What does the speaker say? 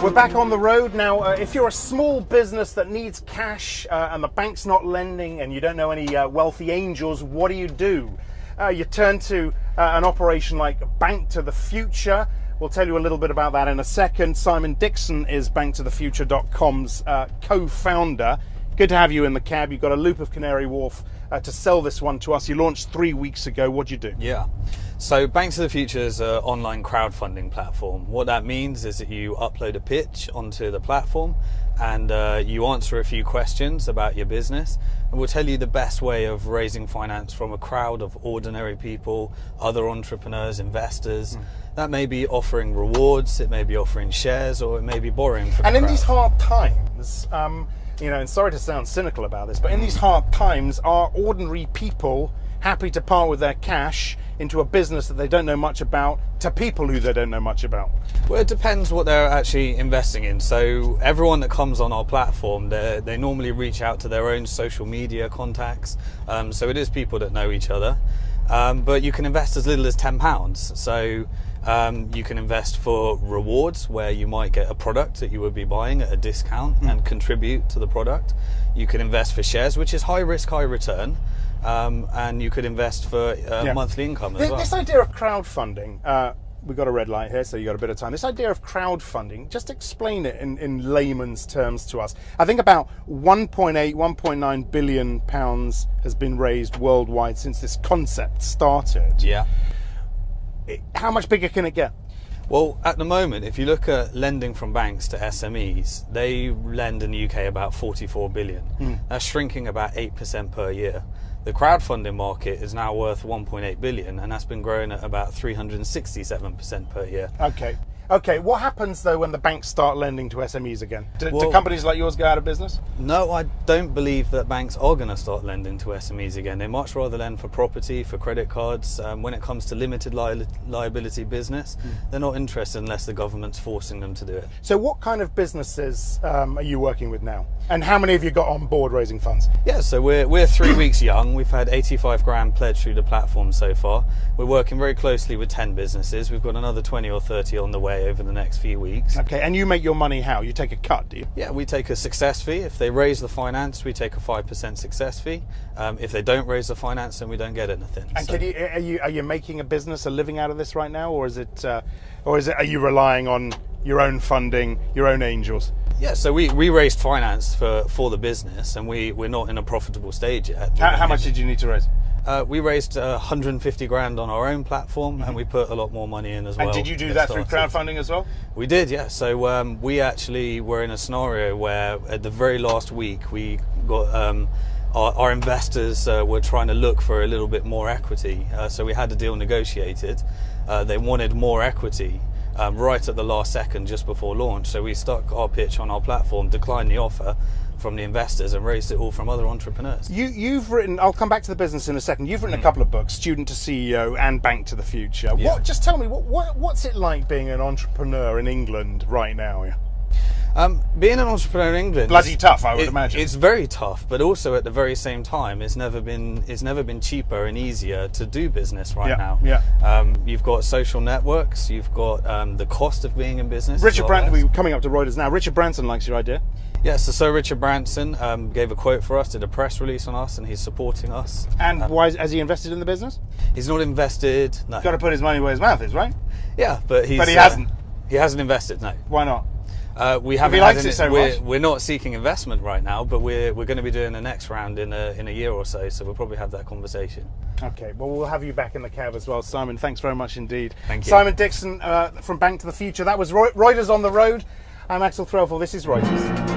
We're back on the road now. If you're a small business that needs cash and the bank's not lending and you don't know any wealthy angels, what do? You turn to an operation like Bank to the Future. We'll tell you a little bit about that in a second. Simon Dixon is banktothefuture.com's co-founder. Good to have you in the cab. You've got a loop of Canary Wharf to sell this one to us. You launched 3 weeks ago. What'd you do? Yeah. So Bank to the Future is an online crowdfunding platform. What that means is that you upload a pitch onto the platform and you answer a few questions about your business, and we'll tell you the best way of raising finance from a crowd of ordinary people, other entrepreneurs, investors. That may be offering rewards, it may be offering shares, or it may be borrowing from the crowd. And in these hard times, you know, and sorry to sound cynical about this, but in these hard times, are ordinary people happy to part with their cash into a business that they don't know much about to people who they don't know much about? Well, it depends what they're actually investing in. So everyone that comes on our platform, they normally reach out to their own social media contacts. So it is people that know each other. But you can invest as little as £10. So you can invest for rewards, where you might get a product that you would be buying at a discount and contribute to the product. You can invest for shares, which is high risk, high return. And you could invest for monthly income as well. This idea of crowdfunding, we've got a red light here, so you've got a bit of time. This idea of crowdfunding, just explain it in layman's terms to us. I think about 1.9 billion pounds has been raised worldwide since this concept started. Yeah. How much bigger can it get? Well, at the moment, if you look at lending from banks to SMEs, they lend in the UK about 44 billion. That's shrinking about 8% per year. The crowdfunding market is now worth 1.8 billion, and that's been growing at about 367% per year. Okay, what happens though when the banks start lending to SMEs again? Do companies like yours go out of business? No, I don't believe that banks are going to start lending to SMEs again. They much rather lend for property, for credit cards. When it comes to limited liability business, they're not interested unless the government's forcing them to do it. So what kind of businesses are you working with now? And how many have you got on board raising funds? Yeah, so we're 3 weeks young. We've had 85 grand pledged through the platform so far. We're working very closely with 10 businesses. We've got another 20 or 30 on the way over the next few weeks. Okay, and you make your money how? You take a cut, do you? Yeah, we take a success fee. If they raise the finance, we take a 5% success fee. If they don't raise the finance, then we don't get anything. And are you making a business, a living out of this right now, or are you relying on your own funding, your own angels? Yeah, so we raised finance for the business, and we're not in a profitable stage yet. How much did you need to raise? We raised 150 grand on our own platform, and we put a lot more money in as well. And did you do that through crowdfunding as well? We did, yeah. So we actually were in a scenario where at the very last week we got our investors were trying to look for a little bit more equity. So we had a deal negotiated. They wanted more equity right at the last second, just before launch. So we stuck our pitch on our platform, declined the offer from the investors, and raised it all from other entrepreneurs. You've written, I'll come back to the business in a second, you've written a couple of books, Student to CEO and Bank to the Future. Yeah. Just tell me, what's it like being an entrepreneur in England right now? Being an entrepreneur in England, bloody tough, I would imagine. It's very tough, but also at the very same time, it's never been cheaper and easier to do business now. Yeah. You've got social networks, you've got the cost of being in business. Richard Branson, we're coming up to Reuters now. Richard Branson likes your idea. Yes, so Richard Branson gave a quote for us, did a press release on us, and he's supporting us. And why has he invested in the business? He's not invested. No. He's got to put his money where his mouth is, right? Yeah, but he hasn't. He hasn't invested. No. Why not? We haven't. If he likes it so much. We're not seeking investment right now, but we're going to be doing the next round in a year or so. So we'll probably have that conversation. Okay, well, we'll have you back in the cab as well, Simon. Thanks very much indeed. Thank you. Simon Dixon from Bank to the Future. That was Reuters on the Road. I'm Axel Threlfall. This is Reuters.